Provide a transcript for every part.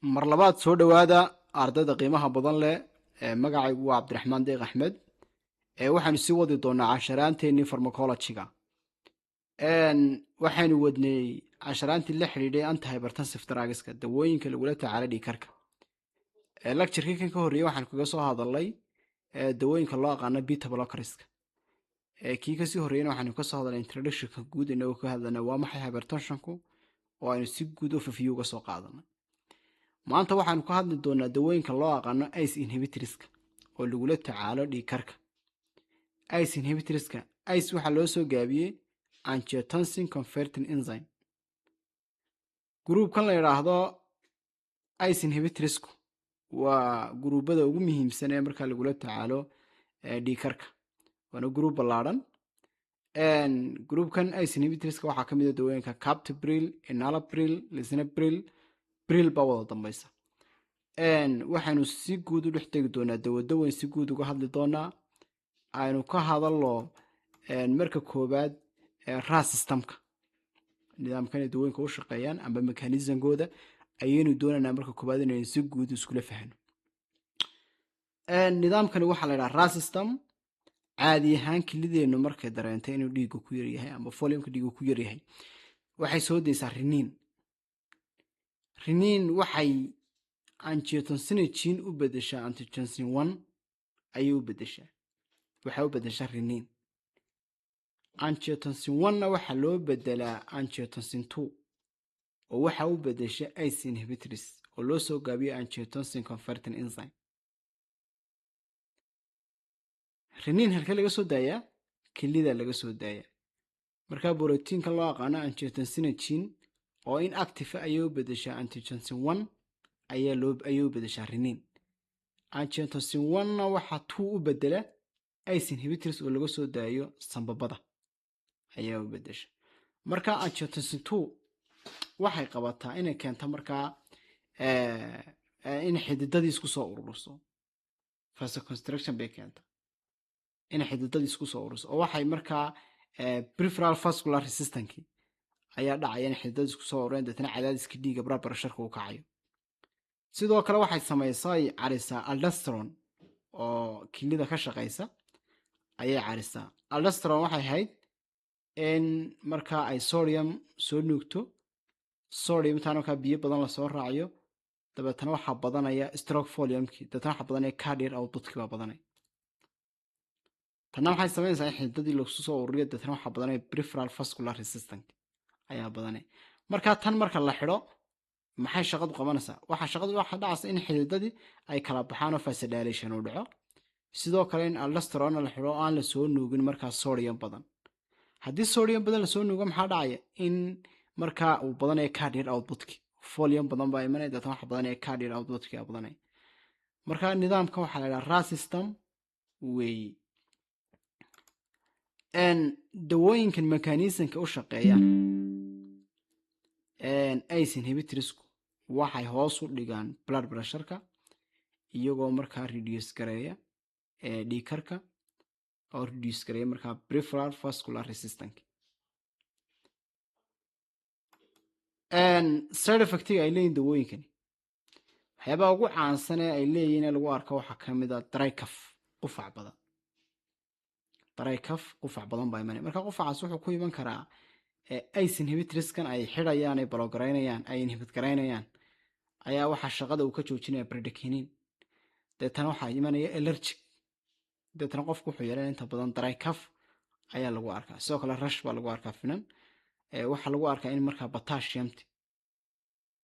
mar labaad soo dhowaada ardayda qiimaha badan leh magacaygu waa cabdiraxmaan deeq axmed waxaanu sii wadi doonaa casharaanteenii farmacologyga waxaynu wadnay casharaantii la xidhiidhay antihypertensive drugska dawooyinka lagula tacaalo dhiigkarka lecturkii kan ka horreeyey waxaanu kaga soo hadalnay dawooyinka loo aqaano beta blockerska kii kasii horreeyena waxaanu kasoo hadalnay introductionka guud inagoo ka hadlana waa maxay hypertensionku oo aynu si guud u fafiyo uga soo qaadanay maanta waxaanu ka hadli doonaa dawooyinka loo aqaano ice inhibitorska oo lagula tacaalo dhiigkarka ice inhibitorska ice waxaa loo soo gaabiyey angiotensin converting enzyme gruubkan la yidhaahdo ice inhibitorsku waa gruubada ugu muhiimsan ee markaa lagula tacaalo dhiigkarka waana gruub ballaadhan gruubkan ice inhibitorska waxaa ka mid a dawooyinka captopril enalapril lisinopril bril baa wada dambaysa waxaynu si guud u dhex tegi doonaa dawadaweyn si guud uga hadli doonaa aynu ka hadalno marka koowaad ras systemka nidaamkan dawooyinka u shaqeeyaan amba mechanismkooda ayaynu doonaynaa marka koowaad inaynu si guud iskula fahno nidaamkani waxaa la yidhaha ras system caadi ahaan kilideenu markay dareentay inuu dhiigga ku yaryahay amba foliumka dhiigga ku yaryahay waxay soo daysaa riniin waxay angiotensin u bedeshaa angiotensin 1 ayay u bedeshaa waxay u bedeshaa riniin angiotensin 1na waxaa loo bedelaa angiotensin 2 oo waxaa u bedesha ice inhibitors oo loo soo gaabiyo angiotensin converting enzyme riniin halkee laga soo daayaa kelida laga soo daayaa markaa borotiinka loo aqaano angiotensin oo in active ayay u bedeshaa angiotensin 1 ayay u bedeshaa riniin angiotensin 1na waxaa 2 u bedela ice inhibitors oo laga soo daayo sambabada ayaa u bedesha markaa angiotensin 2 waxay qabataa inay keento markaa in xididadii isku soo ururiso vasoconstriction bay keenta in xididadii isku soo ururiso oo waxay markaa peripheral vascular resistance ayaa dhacaya in xididadii isku soo urureen dadna cadaadiska dhiigga blood pressure-ka uu kacayo sidoo kale waxay samaysaa carisaa aldosterone oo kilida ka shaqeysa ayay carisaa aldosterone waxay ahayd in markaa ay sodium soo nuugto sodium intaan markaa biyo badan lasoo raaciyo dabeetana waxaa badanaya stroke foliumkii dabeetana waxaa badanaya cardiac outputkii baa badanaya tanna waxay samaynaysaa in xididadii lagu soo ururiyo dabeetana waxaa badanaya peripheral vascular resistance ayaa badanaya markaa tan marka la xidho maxay shaqadu qabanaysaa waxa dhacaysa in xididadii ay kala baxaan oo vasodilation uu dhaco sidoo kale in aldosterone la xidho aan la soo nuugin markaa sodium badan haddii sodium badan lasoo nuugo maxaa dhacaya in markaa uu badanaya cardiac outputki folium badan baa imanaya dabeetana waxa badanaya cardiac outputki aa badanaya markaa nidaamkan waxaa la yidhaha ras system weeye dawooyinkan mechanismka u shaqeeyaan ice inhibitorsku waxay hoos u dhigaan blood pressure-ka iyagoo markaa reduce gareeya dhiigkarka oo reduce gareeya markaa peripheral vascular resistance side effectiga ay leeyihin dawooyinkani waxyaabaha ugu caansan ee ay leeyihin ee lagu arko waxaa ka mid a dry cough qufac badan baa imanaya marka qufacaas wuxuu ku iman karaa ice inhibitorskan ay xidhayaan ay balogaraynayaan ay inhibit garaynayaan ayaa waxaa shaqada uu ka joojinaya bradykinin deetana waxaa imanaya allergic deetana qofku wuxuu yeelan inta badan dry cough ayaa lagu arkaa sidoo kale rush baa lagu arkaa finan waxaa lagu arkaa in markaa potassiumti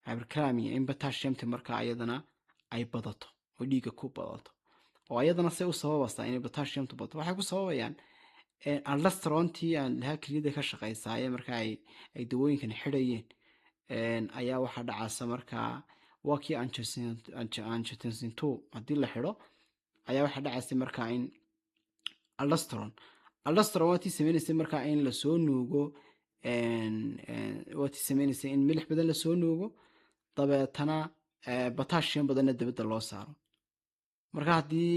hypercalemia in potassiumti markaa ayadana ay badato oo dhiigga ku badato oo ayadana say u sababaysaa inay potassiumtu badato waxay ku sababayaan aldosterontii aan lahaa keliyada ka shaqeysaaye markaa ay dawooyinkan xidhayeen ayaa waxaa dhacaysa markaa waa kii angiotensin 2 haddii la xidho ayaa waxaa dhacaysa markaa in aldosterone waa tii sameynaysay markaa in lasoo nuugo waa tii sameynaysay in milix badan lasoo nuugo dabeetana potassium badanna dabadda loo saaro marka haddii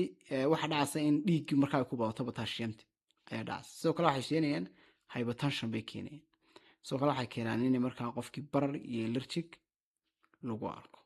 waxaa dhacaysa in dhiiggii markaa ay ku badato potassiumti ayaa dhacaysa sidoo kale waxay keenayaan hypertension bay keenayaan sidoo kale waxay keenaan in markaa qofkii barar iyo allergic lagu arko